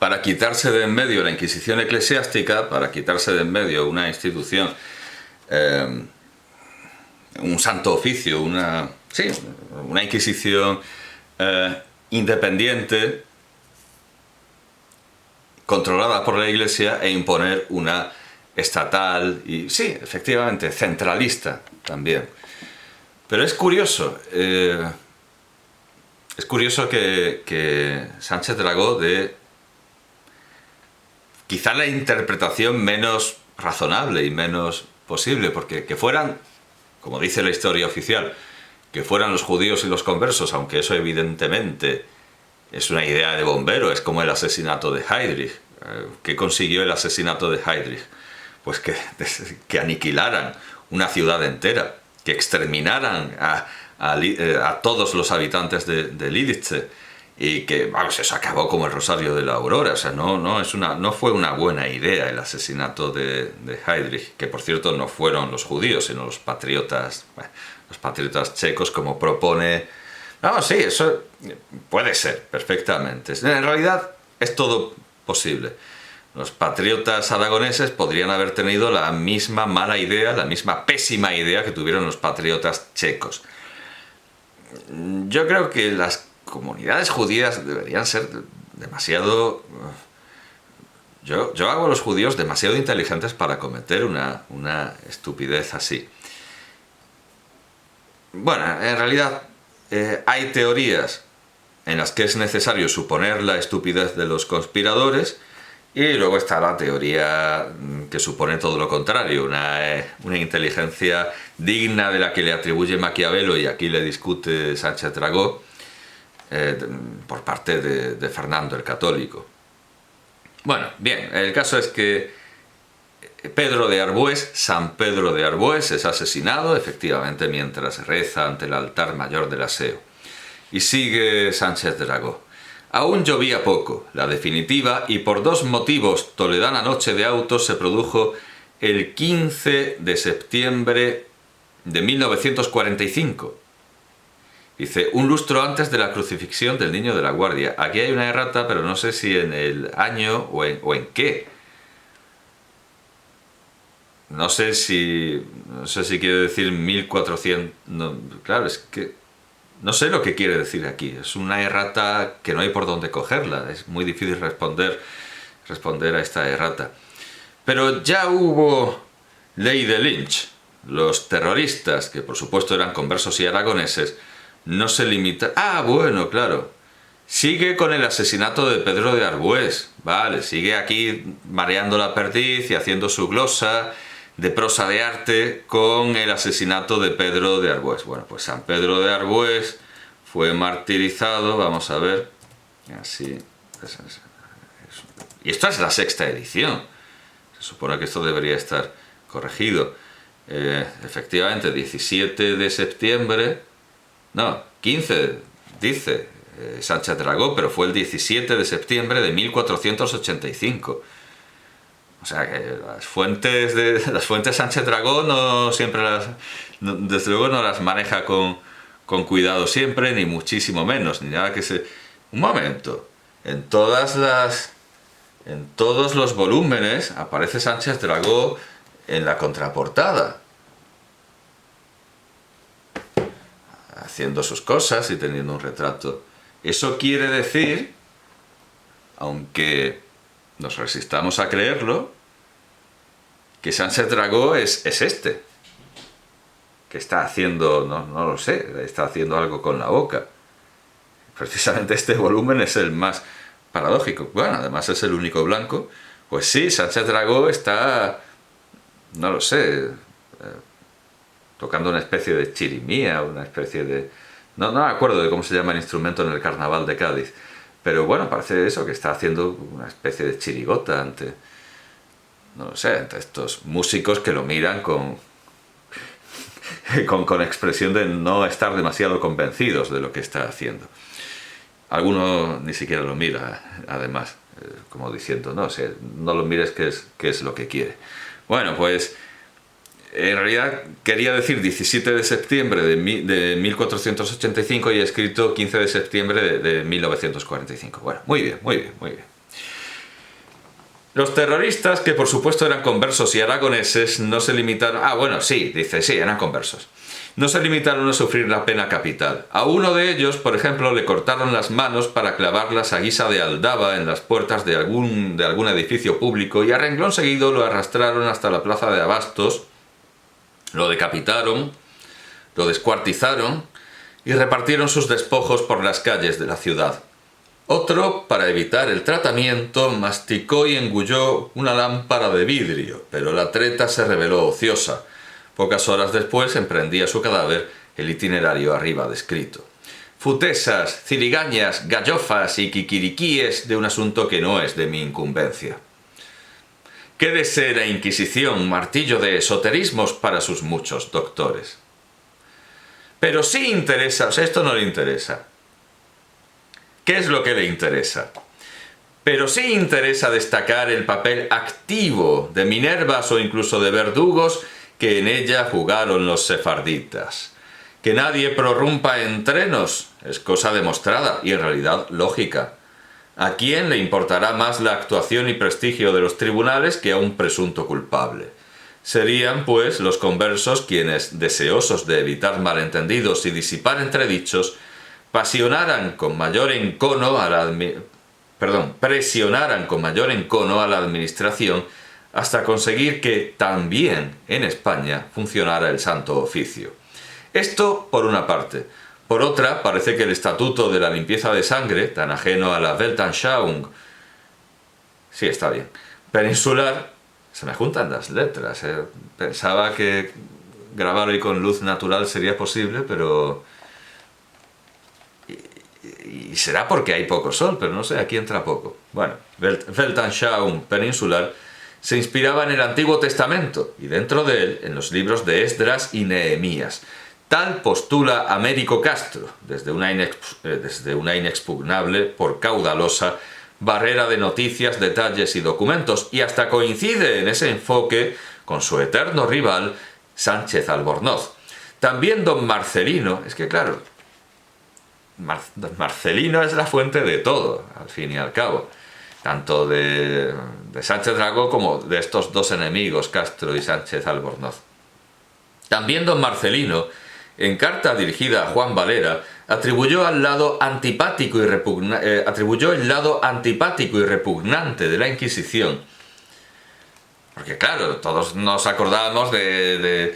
para quitarse de en medio la Inquisición eclesiástica, para quitarse de en medio una institución, un santo oficio, una Inquisición independiente, controlada por la Iglesia, e imponer una estatal y, sí, efectivamente, centralista también. Pero es curioso que Sánchez Dragó dé quizá la interpretación menos razonable y menos posible, porque que fueran, como dice la historia oficial, que fueran los judíos y los conversos, aunque eso evidentemente es una idea de bombero, es como el asesinato de Heydrich. ¿Qué consiguió el asesinato de Heydrich? Pues que aniquilaran una ciudad entera, que exterminaran a todos los habitantes de Lidice, y que, vamos, eso acabó como el Rosario de la Aurora. O sea, no fue una buena idea el asesinato de Heydrich, que por cierto no fueron los judíos, sino los patriotas checos, como propone. No, sí, eso puede ser perfectamente. En realidad es todo posible. Los patriotas aragoneses podrían haber tenido la misma mala idea, la misma pésima idea que tuvieron los patriotas checos. Yo creo que las comunidades judías deberían ser demasiado... Yo hago a los judíos demasiado inteligentes para cometer una estupidez así. Bueno, en realidad hay teorías en las que es necesario suponer la estupidez de los conspiradores, y luego está la teoría que supone todo lo contrario, una inteligencia digna de la que le atribuye Maquiavelo, y aquí le discute Sánchez Dragó, por parte de Fernando el Católico. Bueno, bien, el caso es que Pedro de Arbués, San Pedro de Arbués, es asesinado, efectivamente, mientras reza ante el altar mayor del aseo. Y sigue Sánchez Dragó. Aún llovía poco, la definitiva, y por dos motivos toledana noche de autos se produjo el 15 de septiembre de 1945. Dice, un lustro antes de la crucifixión del Niño de la Guardia. Aquí hay una errata, pero no sé si en el año o en qué. No sé si quiere decir 1400... No, claro, es que no sé lo que quiere decir aquí. Es una errata que no hay por dónde cogerla. Es muy difícil responder a esta errata. Pero ya hubo ley de Lynch. Los terroristas, que por supuesto eran conversos y aragoneses, no se limitan... Ah, bueno, claro. Sigue con el asesinato de Pedro de Arbués. Vale, sigue aquí mareando la perdiz y haciendo su glosa de prosa de arte con el asesinato de Pedro de Arbués. Bueno, pues San Pedro de Arbués fue martirizado, vamos a ver, así, y esto es la sexta edición, se supone que esto debería estar corregido. Efectivamente, 17 de septiembre, no, 15, dice Sánchez Dragó, pero fue el 17 de septiembre de 1485. O sea que las fuentes Sánchez Dragó no siempre desde luego no las maneja con cuidado siempre, ni muchísimo menos, ni nada que se... Un momento, en todos los volúmenes aparece Sánchez Dragó en la contraportada, haciendo sus cosas y teniendo un retrato. Eso quiere decir, aunque nos resistamos a creerlo, que Sánchez Dragó es este, que está haciendo, no lo sé, está haciendo algo con la boca. Precisamente este volumen es el más paradójico. Bueno, además es el único blanco. Pues sí, Sánchez Dragó está, no lo sé, tocando una especie de chirimía, una especie de... No me acuerdo de cómo se llama el instrumento en el carnaval de Cádiz. Pero bueno, parece eso, que está haciendo una especie de chirigota ante estos músicos que lo miran con expresión de no estar demasiado convencidos de lo que está haciendo. Alguno ni siquiera lo mira, además, como diciendo, no lo mires, que es lo que quiere. Bueno, pues en realidad quería decir 17 de septiembre de 1485 y he escrito 15 de septiembre de 1945. Bueno, muy bien. Los terroristas, que por supuesto eran conversos y aragoneses, no se limitaron... Ah, bueno, sí, dice, sí, eran conversos. No se limitaron a sufrir la pena capital. A uno de ellos, por ejemplo, le cortaron las manos para clavarlas a guisa de aldaba en las puertas de algún edificio público y a renglón seguido lo arrastraron hasta la plaza de Abastos, lo decapitaron, lo descuartizaron y repartieron sus despojos por las calles de la ciudad. Otro, para evitar el tratamiento, masticó y engulló una lámpara de vidrio, pero la treta se reveló ociosa. Pocas horas después emprendía su cadáver el itinerario arriba descrito. Futesas, cirigañas, gallofas y quiquiriquíes de un asunto que no es de mi incumbencia. Quédese la Inquisición martillo de esoterismos para sus muchos doctores. Pero sí interesa, o sea, esto no le interesa. ¿Qué es lo que le interesa? Pero sí interesa destacar el papel activo de minervas o incluso de verdugos que en ella jugaron los sefarditas. Que nadie prorrumpa en trenos es cosa demostrada y en realidad lógica. ¿A quién le importará más la actuación y prestigio de los tribunales que a un presunto culpable? Serían, pues, los conversos quienes, deseosos de evitar malentendidos y disipar entredichos, presionaran con mayor encono a la administración hasta conseguir que también en España funcionara el Santo Oficio. Esto por una parte. Por otra, parece que el estatuto de la limpieza de sangre, tan ajeno a la Weltanschauung, sí, está bien, peninsular, se me juntan las letras, Pensaba que grabar hoy con luz natural sería posible, pero... Y será porque hay poco sol, pero no sé, aquí entra poco. Bueno, Weltanschauung peninsular se inspiraba en el Antiguo Testamento y dentro de él en los libros de Esdras y Nehemías. Tal postula Américo Castro, desde una inexpugnable, por caudalosa, barrera de noticias, detalles y documentos, y hasta coincide en ese enfoque con su eterno rival, Sánchez Albornoz. También don Marcelino, es que claro, Marcelino es la fuente de todo, al fin y al cabo, tanto de Sánchez Dragó como de estos dos enemigos, Castro y Sánchez Albornoz. También don Marcelino, en carta dirigida a Juan Valera, atribuyó el lado antipático y repugnante de la Inquisición. Porque claro, todos nos acordamos de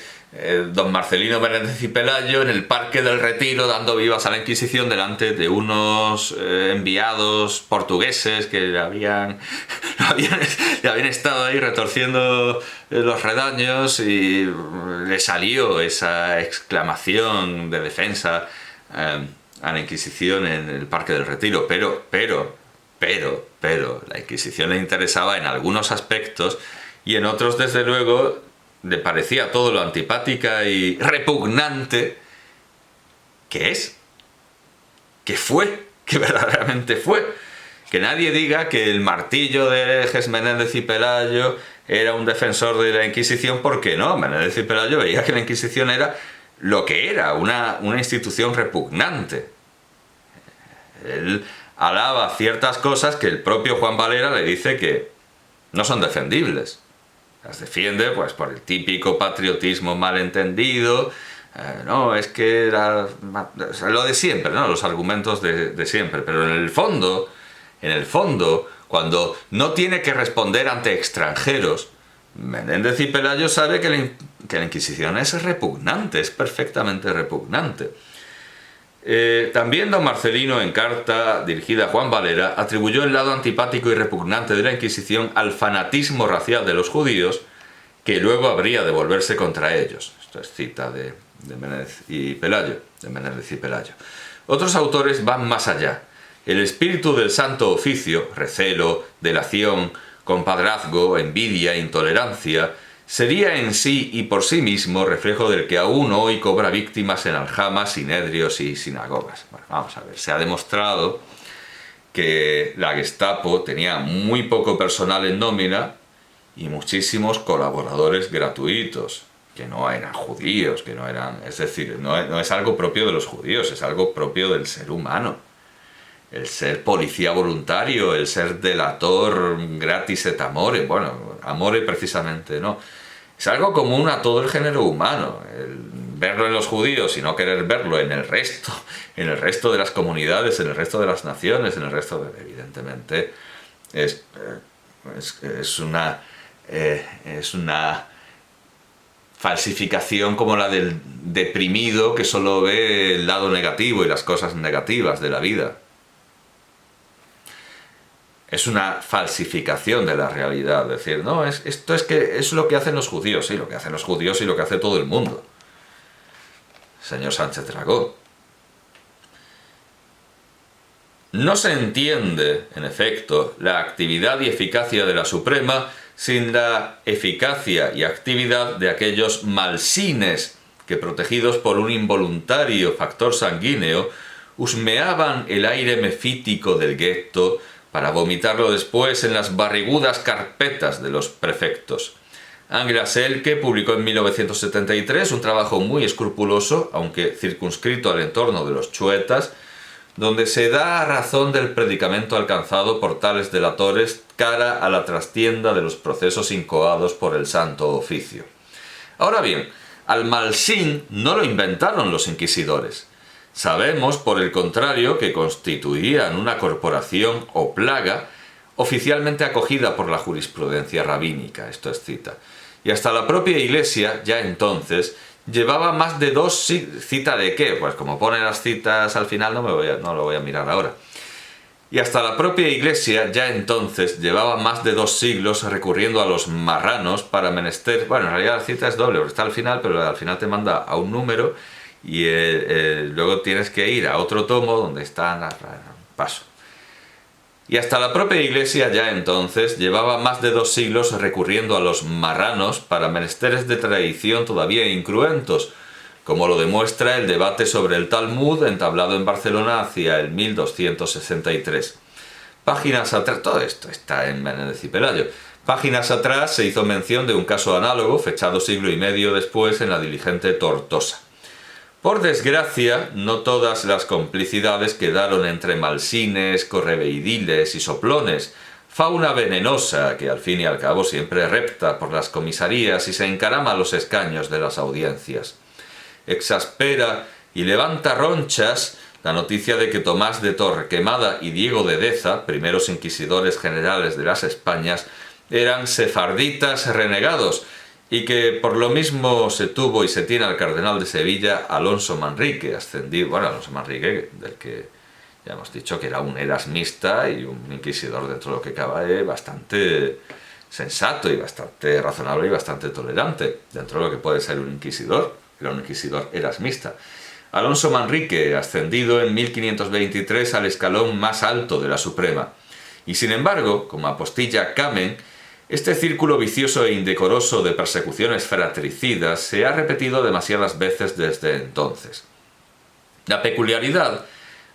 don Marcelino Menéndez y Pelayo en el Parque del Retiro dando vivas a la Inquisición delante de unos enviados portugueses que le habían estado ahí retorciendo los redaños y le salió esa exclamación de defensa a la Inquisición en el Parque del Retiro. Pero la Inquisición le interesaba en algunos aspectos y en otros, desde luego, le parecía todo lo antipática y repugnante que es, que fue, que verdaderamente fue. Que nadie diga que el martillo de Eges Menéndez y Pelayo era un defensor de la Inquisición, porque no, Menéndez y Pelayo veía que la Inquisición era lo que era, una institución repugnante. Él alaba ciertas cosas que el propio Juan Valera le dice que no son defendibles. Las defiende pues por el típico patriotismo malentendido, no, es que era lo de siempre, ¿no? Los argumentos de siempre, pero en el fondo, cuando no tiene que responder ante extranjeros, Menéndez y Pelayo sabe que la Inquisición es repugnante, es perfectamente repugnante. También don Marcelino, en carta dirigida a Juan Valera, atribuyó el lado antipático y repugnante de la Inquisición al fanatismo racial de los judíos, que luego habría de volverse contra ellos. Esto es cita de Menéndez y Pelayo. Otros autores van más allá. El espíritu del Santo Oficio, recelo, delación, compadrazgo, envidia, intolerancia, sería en sí y por sí mismo reflejo del que aún hoy cobra víctimas en aljamas, sinedrios y sinagogas. Bueno, vamos a ver, se ha demostrado que la Gestapo tenía muy poco personal en nómina y muchísimos colaboradores gratuitos, que no eran judíos, que no eran... Es decir, no es algo propio de los judíos, es algo propio del ser humano. el ser policía voluntario, el ser delator gratis et amore, bueno, amore precisamente no. Es algo común a todo el género humano, el verlo en los judíos y no querer verlo en el resto de las comunidades, en el resto de las naciones, en el resto de, evidentemente, es una falsificación como la del deprimido que solo ve el lado negativo y las cosas negativas de la vida. Es una falsificación de la realidad, decir, no, esto es lo que hacen los judíos, sí, lo que hacen los judíos y lo que hace todo el mundo. Señor Sánchez Dragó. No se entiende, en efecto, la actividad y eficacia de la Suprema sin la eficacia y actividad de aquellos malsines que, protegidos por un involuntario factor sanguíneo, husmeaban el aire mefítico del gueto para vomitarlo después en las barrigudas carpetas de los prefectos. Angela Selke publicó en 1973 un trabajo muy escrupuloso, aunque circunscrito al entorno de los chuetas, donde se da razón del predicamento alcanzado por tales delatores cara a la trastienda de los procesos incoados por el Santo Oficio. Ahora bien, al malsín no lo inventaron los inquisidores. Sabemos, por el contrario, que constituían una corporación o plaga oficialmente acogida por la jurisprudencia rabínica, esto es cita. Y hasta la propia Iglesia, ya entonces, llevaba más de 2 siglos. ¿Cita de qué? Pues como pone las citas al final no lo voy a mirar ahora. Y hasta la propia Iglesia, ya entonces, llevaba más de 2 siglos recurriendo a los marranos para menester. Bueno, en realidad la cita es doble, porque está al final, pero al final te manda a un número y luego tienes que ir a otro tomo donde están. Paso. Y hasta la propia Iglesia ya entonces llevaba más de 2 siglos recurriendo a los marranos para menesteres de tradición todavía incruentos, como lo demuestra el debate sobre el Talmud entablado en Barcelona hacia el 1263. Páginas atrás, todo esto está en Menéndez y Pelayo. Páginas atrás se hizo mención de un caso análogo, fechado siglo y medio después en la diligente Tortosa. Por desgracia, no todas las complicidades quedaron entre malsines, correveidiles y soplones, fauna venenosa que al fin y al cabo siempre repta por las comisarías y se encarama a los escaños de las audiencias. Exaspera y levanta ronchas la noticia de que Tomás de Torquemada y Diego de Deza, primeros inquisidores generales de las Españas, eran sefarditas renegados, y que por lo mismo se tuvo y se tiene al cardenal de Sevilla, Alonso Manrique, ascendido, Alonso Manrique, del que ya hemos dicho que era un erasmista y un inquisidor dentro de lo que cabe bastante sensato y bastante razonable y bastante tolerante, dentro de lo que puede ser un inquisidor, era un inquisidor erasmista. Alonso Manrique, ascendido en 1523 al escalón más alto de la Suprema, y sin embargo, como apostilla Kamen, este círculo vicioso e indecoroso de persecuciones fratricidas se ha repetido demasiadas veces desde entonces. La peculiaridad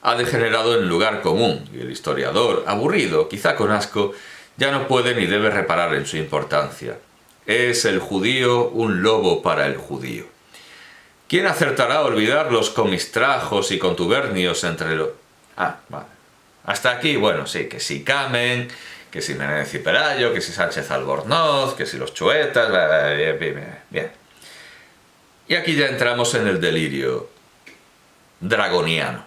ha degenerado en lugar común, y el historiador, aburrido, quizá con asco, ya no puede ni debe reparar en su importancia. Es el judío un lobo para el judío. ¿Quién acertará a olvidar los comistrajos y contubernios entre los... Vale. Hasta aquí, bueno, sí, que si Kamen, que si Menéndez y Pelayo, que si Sánchez Albornoz, que si los chuetas, bien. Y aquí ya entramos en el delirio dragoniano,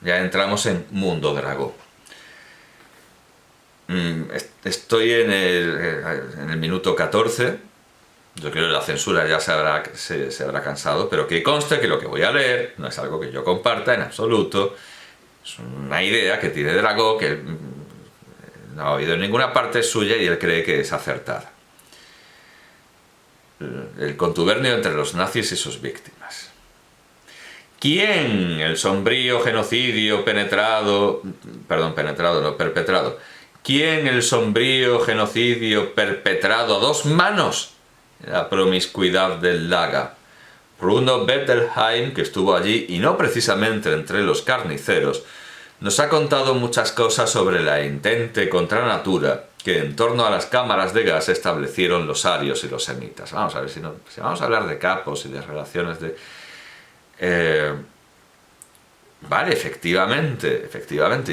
ya entramos en mundo dragón. Estoy en el minuto 14, yo creo que la censura ya se habrá cansado, pero que conste que lo que voy a leer no es algo que yo comparta en absoluto, es una idea que tiene Dragó, que no ha oído en ninguna parte suya y él cree que es acertada. El contubernio entre los nazis y sus víctimas. ¿Quién el sombrío genocidio perpetrado? ¿Quién el sombrío genocidio perpetrado a 2 manos? La promiscuidad del Laga. Bruno Bettelheim, que estuvo allí y no precisamente entre los carniceros, nos ha contado muchas cosas sobre la intente contra natura que en torno a las cámaras de gas establecieron los arios y los semitas. Vamos a ver si vamos a hablar de capos y de relaciones de... Vale, efectivamente,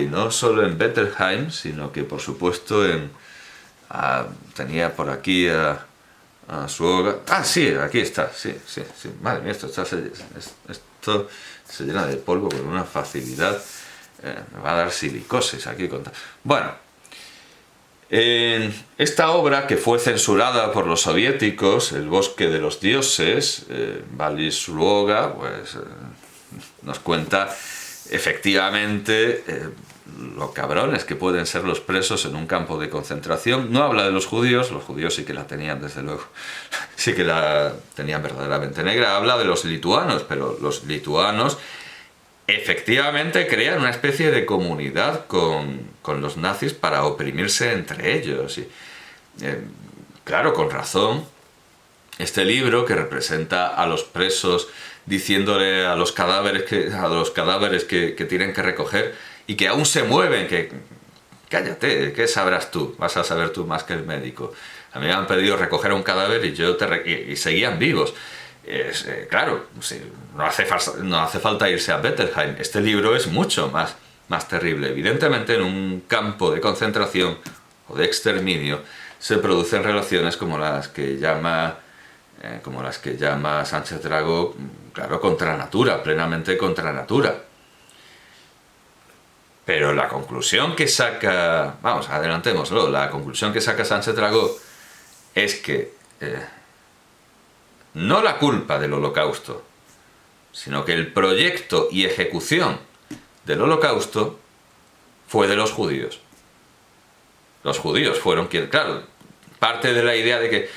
y no solo en Bettelheim, sino que por supuesto tenía por aquí a su hogar. Ah, sí, aquí está, sí. Madre mía, esto se llena de polvo con una facilidad. Me va a dar silicosis aquí. Bueno, en esta obra, que fue censurada por los soviéticos, El bosque de los dioses, Valis Sruoga, pues nos cuenta efectivamente lo cabrones que pueden ser los presos en un campo de concentración. No habla de los judíos sí que la tenían, desde luego, sí que la tenían verdaderamente negra. Habla de los lituanos, pero los lituanos efectivamente crean una especie de comunidad con los nazis para oprimirse entre ellos. Y, claro, con razón, este libro, que representa a los presos diciéndole a los cadáveres que tienen que recoger y que aún se mueven, que cállate, ¿qué sabrás tú? Vas a saber tú más que el médico. A mí me han pedido recoger un cadáver y seguían vivos. Claro, sí, no hace falta irse a Bettelheim. Este libro es mucho más terrible. Evidentemente, en un campo de concentración o de exterminio se producen relaciones como las que llama Sánchez Dragó, claro, contra natura, plenamente contra natura. Pero la conclusión que saca... Vamos, adelantémoslo. La conclusión que saca Sánchez Dragó es que no la culpa del Holocausto, sino que el proyecto y ejecución del Holocausto fue de los judíos. Los judíos fueron quienes... Claro, parte de la idea de que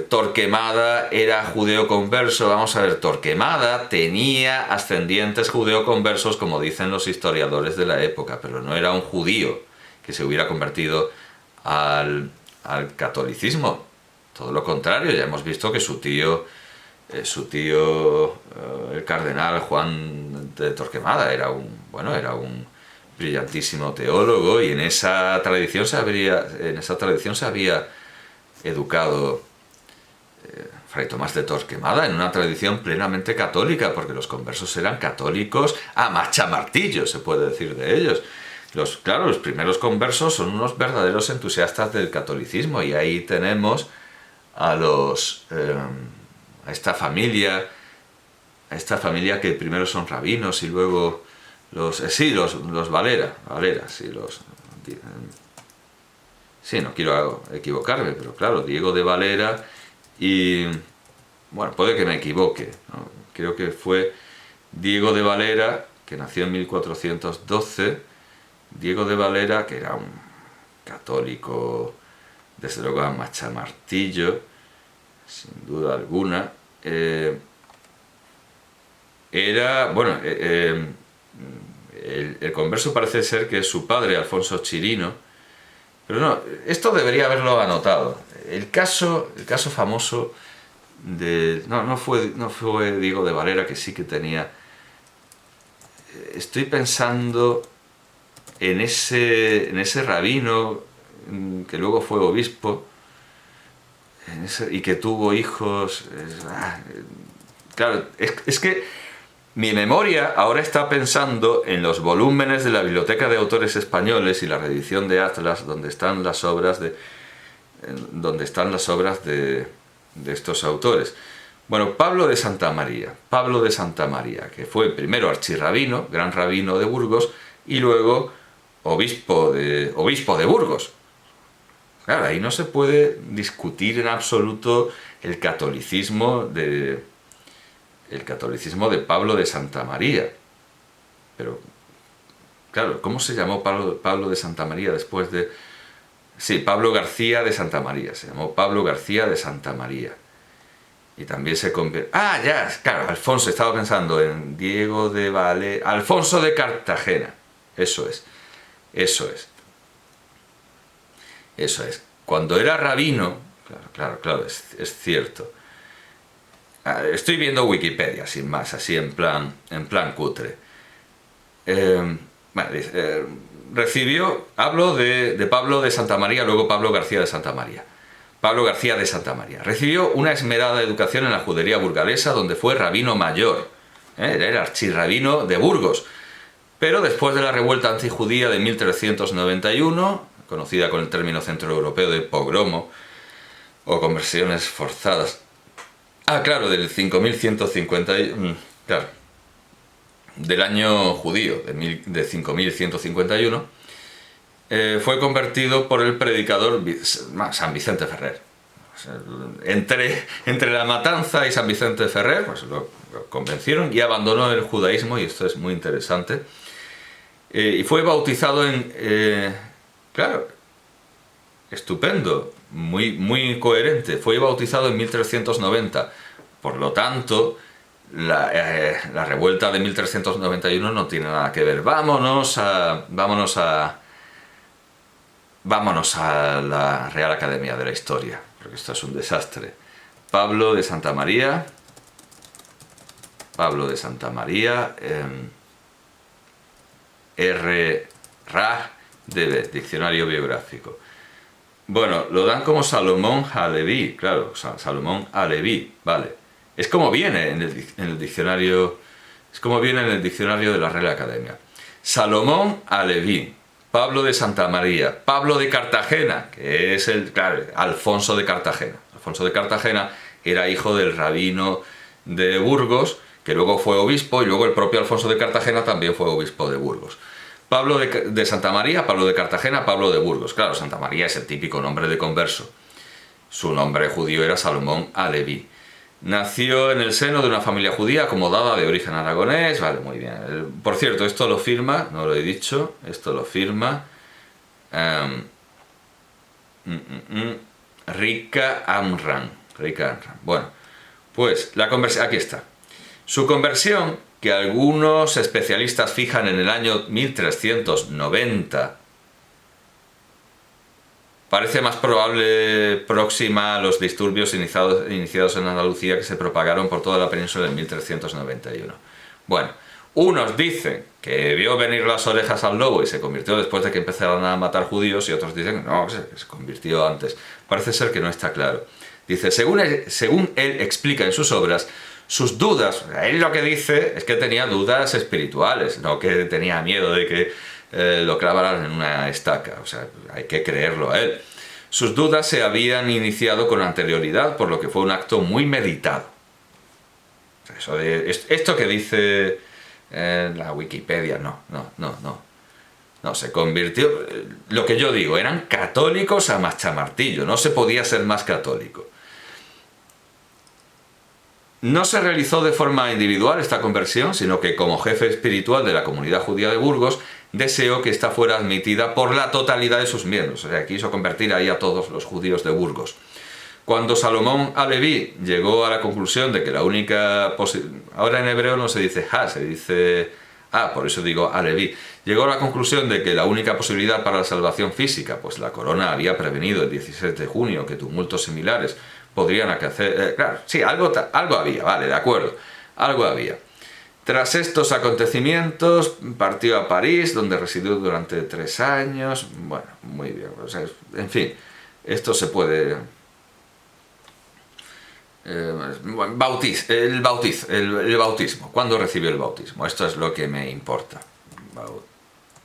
Torquemada era judeo-converso. Vamos a ver, Torquemada tenía ascendientes judeo-conversos, como dicen los historiadores de la época, pero no era un judío que se hubiera convertido al catolicismo. Todo lo contrario, ya hemos visto que su tío, el cardenal Juan de Torquemada, era un brillantísimo teólogo, y en esa tradición se había educado Fray Tomás de Torquemada, en una tradición plenamente católica, porque los conversos eran católicos a machamartillo, se puede decir de ellos. Los primeros conversos son unos verdaderos entusiastas del catolicismo, y ahí tenemos a esta familia que primero son rabinos y luego los Valera, no quiero equivocarme, pero claro, Diego de Valera y... Bueno, puede que me equivoque, ¿no? Creo que fue Diego de Valera, que nació en 1412, Diego de Valera, que era un católico, desde luego a machamartillo, sin duda alguna. El converso parece ser que es su padre, Alfonso Chirino, pero no, esto debería haberlo anotado. El caso famoso no fue Diego de Valera, que sí que tenía... Estoy pensando en ese rabino que luego fue obispo y que tuvo hijos. Claro, es que mi memoria ahora está pensando en los volúmenes de la Biblioteca de Autores Españoles y la reedición de Atlas, donde están las obras de estos autores. Bueno, Pablo de Santa María, que fue primero archirrabino, gran rabino de Burgos, y luego obispo de Burgos. Claro, ahí no se puede discutir en absoluto el catolicismo de Pablo de Santa María. Pero, claro, ¿cómo se llamó Pablo de Santa María después de...? Sí, Pablo García de Santa María, se llamó Pablo García de Santa María. Y también se convirtió... Ah, ya, claro, Alfonso, estaba pensando en Diego de Valera... Alfonso de Cartagena, eso es. Cuando era rabino, claro, es cierto. Estoy viendo Wikipedia, sin más, así en plan cutre. Hablo de Pablo de Santa María, luego Pablo García de Santa María. Pablo García de Santa María recibió una esmerada educación en la judería burgalesa, donde fue rabino mayor. Era el archirrabino de Burgos. Pero después de la revuelta antijudía de 1391, conocida con el término centroeuropeo de pogromo, o conversiones forzadas. Claro, del 5150... Claro, del año judío, de 5151, fue convertido por el predicador San Vicente Ferrer. Entre la matanza y San Vicente Ferrer, pues lo convencieron y abandonó el judaísmo, y esto es muy interesante. Y fue bautizado claro, estupendo, muy coherente, fue bautizado en 1390. Por lo tanto, la revuelta de 1391 no tiene nada que ver. Vámonos a la Real Academia de la Historia, porque esto es un desastre. Pablo de Santa María, R. Raj de Diccionario Biográfico. Bueno, lo dan como Salomón Aleví, claro, Salomón Aleví, vale. Es como viene en el diccionario, de la Real Academia. Salomón Aleví, Pablo de Santa María, Pablo de Cartagena, que es Alfonso de Cartagena. Alfonso de Cartagena era hijo del rabino de Burgos, que luego fue obispo, y luego el propio Alfonso de Cartagena también fue obispo de Burgos. Pablo de Santa María, Pablo de Cartagena, Pablo de Burgos. Claro, Santa María es el típico nombre de converso. Su nombre judío era Salomón Aleví. Nació en el seno de una familia judía acomodada de origen aragonés. Vale, muy bien. Por cierto, esto lo firma, no lo he dicho, esto lo firma Rika Amran. Bueno, pues la conversión, aquí está. Su conversión, que algunos especialistas fijan en el año 1390, parece más próxima a los disturbios iniciados en Andalucía, que se propagaron por toda la península en 1391. Bueno, unos dicen que vio venir las orejas al lobo y se convirtió después de que empezaron a matar judíos, y otros dicen que no, que se convirtió antes. Parece ser que no está claro. Dice, según él explica en sus obras, sus dudas, él lo que dice es que tenía dudas espirituales, no que tenía miedo de que lo clavaran en una estaca, o sea, hay que creerlo a él. Sus dudas se habían iniciado con anterioridad, por lo que fue un acto muy meditado. Esto que dice la Wikipedia, no, se convirtió, lo que yo digo, eran católicos a machamartillo, no se podía ser más católico. No se realizó de forma individual esta conversión, sino que como jefe espiritual de la comunidad judía de Burgos, deseó que ésta fuera admitida por la totalidad de sus miembros. O sea, quiso convertir ahí a todos los judíos de Burgos. Cuando Salomón Aleví llegó a la conclusión de que la única posibilidad... Ahora en hebreo no se dice se dice... por eso digo Aleví. Llegó a la conclusión de que la única posibilidad para la salvación física, pues la corona había prevenido el 16 de junio que tumultos similares podrían acontecer. Claro, sí, algo había, vale, de acuerdo, algo había. Tras estos acontecimientos, partió a París, donde residió durante 3 años. Bueno, muy bien, o sea, en fin, esto se puede... el bautismo. ¿Cuándo recibió el bautismo? Esto es lo que me importa.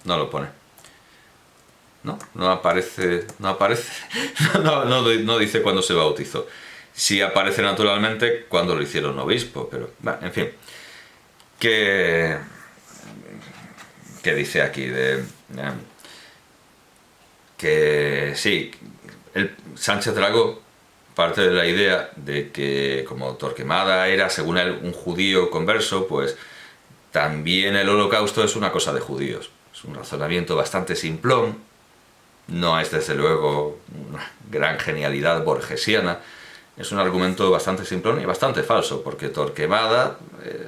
No lo pone. No aparece. No dice cuándo se bautizó. Sí aparece naturalmente cuando lo hicieron obispo, pero bueno, en fin. ¿Qué dice aquí? Que sí, Sánchez Dragó parte de la idea de que como Torquemada era, según él, un judío converso, pues también el holocausto es una cosa de judíos. Es un razonamiento bastante simplón, no es desde luego una gran genialidad borgesiana, es un argumento bastante simplón y bastante falso, porque Torquemada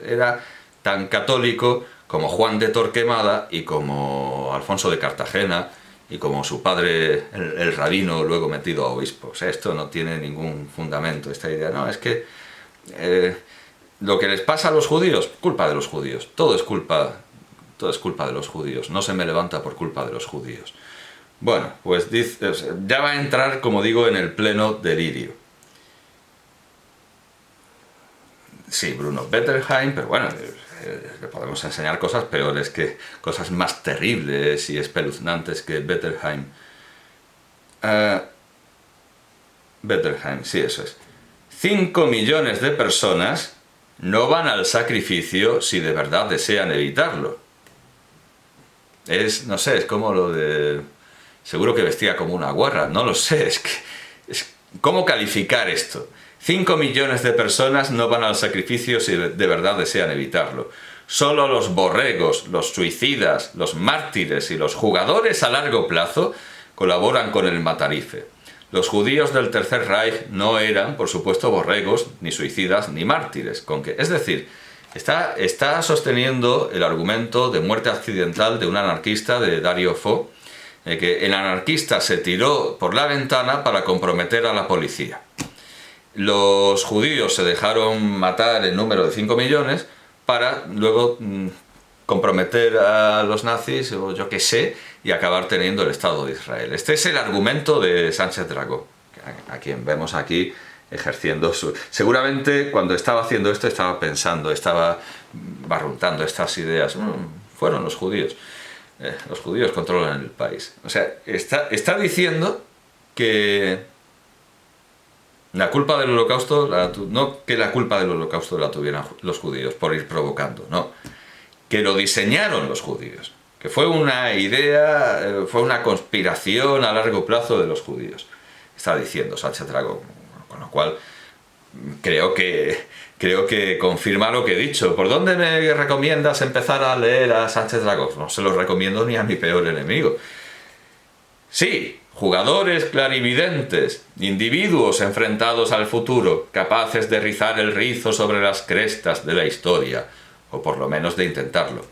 era tan católico como Juan de Torquemada y como Alfonso de Cartagena y como su padre, el rabino, luego metido a obispo. O sea, esto no tiene ningún fundamento, esta idea. No, es que lo que les pasa a los judíos, culpa de los judíos. Todo es culpa de los judíos. No se me levanta por culpa de los judíos. Bueno, pues dice, ya va a entrar, como digo, en el pleno delirio. Sí, Bruno Bettelheim, pero bueno, le podemos enseñar cosas peores, cosas más terribles y espeluznantes que Bettelheim. Bettelheim, sí, eso es. 5 millones de personas no van al sacrificio si de verdad desean evitarlo. No sé, es como lo de... Seguro que vestía como una guarra, no lo sé, ¿cómo calificar esto? 5 millones de personas no van al sacrificio si de verdad desean evitarlo. Solo los borregos, los suicidas, los mártires y los jugadores a largo plazo colaboran con el matarife. Los judíos del Tercer Reich no eran, por supuesto, borregos, ni suicidas, ni mártires. Es decir, está sosteniendo el argumento de muerte accidental de un anarquista, de Dario Fo, que el anarquista se tiró por la ventana para comprometer a la policía. Los judíos se dejaron matar en número de 5 millones para luego comprometer a los nazis, o yo qué sé, y acabar teniendo el Estado de Israel. Este es el argumento de Sánchez Dragó, a quien vemos aquí ejerciendo su... Seguramente cuando estaba haciendo esto estaba pensando, estaba barruntando estas ideas. Fueron los judíos. Los judíos controlan el país. O sea, está diciendo que la culpa del holocausto, no que la culpa del holocausto la tuvieran los judíos por ir provocando, no. Que lo diseñaron los judíos. Que fue una idea, fue una conspiración a largo plazo de los judíos. Está diciendo Sánchez Dragó. Con lo cual, creo que confirma lo que he dicho. ¿Por dónde me recomiendas empezar a leer a Sánchez Dragó? No se lo recomiendo ni a mi peor enemigo. Sí, jugadores clarividentes, individuos enfrentados al futuro, capaces de rizar el rizo sobre las crestas de la historia, o por lo menos de intentarlo.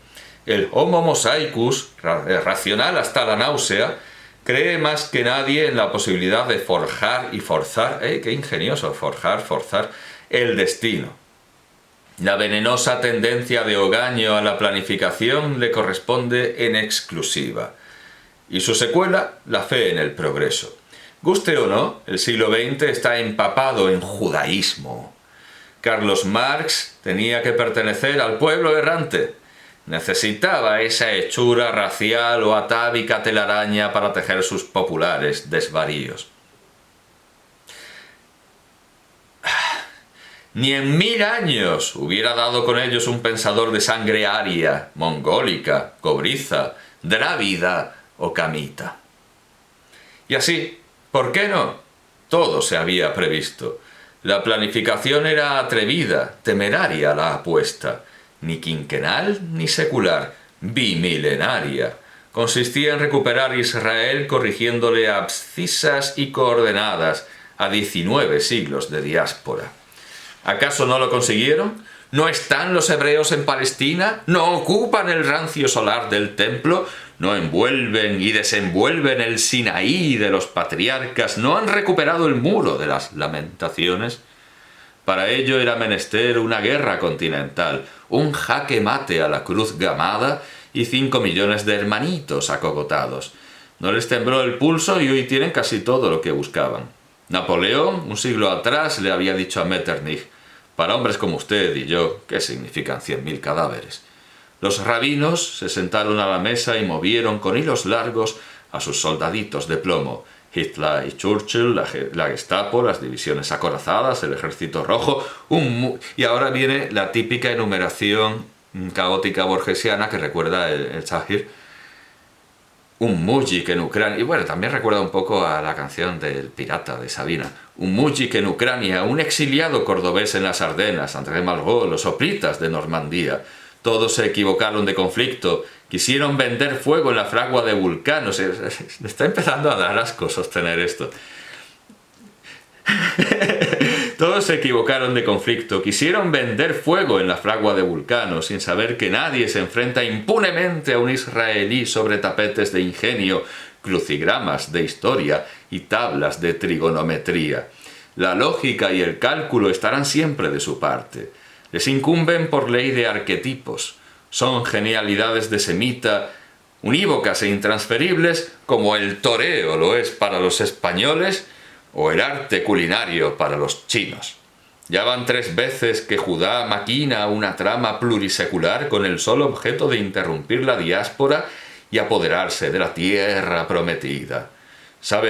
El Homo mosaicus, racional hasta la náusea, cree más que nadie en la posibilidad de forjar y forzar, ¡qué ingenioso! Forzar el destino. La venenosa tendencia de Ogaño a la planificación le corresponde en exclusiva. Y su secuela, la fe en el progreso. Guste o no, el siglo XX está empapado en judaísmo. Carlos Marx tenía que pertenecer al pueblo errante. Necesitaba esa hechura racial o atávica telaraña para tejer sus populares desvaríos. Ni en 1000 años hubiera dado con ellos un pensador de sangre aria, mongólica, cobriza, drávida o camita. Y así, ¿por qué no? Todo se había previsto. La planificación era atrevida, temeraria la apuesta. Ni quinquenal ni secular, bimilenaria. Consistía en recuperar Israel corrigiéndole abscisas y coordenadas a 19 siglos de diáspora. ¿Acaso no lo consiguieron? ¿No están los hebreos en Palestina? ¿No ocupan el rancio solar del templo? ¿No envuelven y desenvuelven el Sinaí de los patriarcas? ¿No han recuperado el muro de las lamentaciones? Para ello era menester una guerra continental, un jaque mate a la cruz gamada y 5 millones de hermanitos acogotados. No les tembló el pulso y hoy tienen casi todo lo que buscaban. Napoleón, un siglo atrás, le había dicho a Metternich: para hombres como usted y yo, ¿qué significan 100.000 cadáveres? Los rabinos se sentaron a la mesa y movieron con hilos largos a sus soldaditos de plomo. Hitler y Churchill, la Gestapo, las divisiones acorazadas, el Ejército Rojo, y ahora viene la típica enumeración caótica borgesiana que recuerda el Zahir, un mujik en Ucrania, y bueno, también recuerda un poco a la canción del Pirata de Sabina, un mujik en Ucrania, un exiliado cordobés en las Ardenas, André Malraux, los hoplitas de Normandía. Todos se equivocaron de conflicto, quisieron vender fuego en la fragua de Vulcano. Me está empezando a dar asco sostener esto. Todos se equivocaron de conflicto, quisieron vender fuego en la fragua de Vulcano, sin saber que nadie se enfrenta impunemente a un israelí sobre tapetes de ingenio, crucigramas de historia y tablas de trigonometría. La lógica y el cálculo estarán siempre de su parte. Les incumben por ley de arquetipos. Son genialidades de semita, unívocas e intransferibles, como el toreo lo es para los españoles o el arte culinario para los chinos. Ya van 3 veces que Judá maquina una trama plurisecular con el solo objeto de interrumpir la diáspora y apoderarse de la tierra prometida. ¿Sabe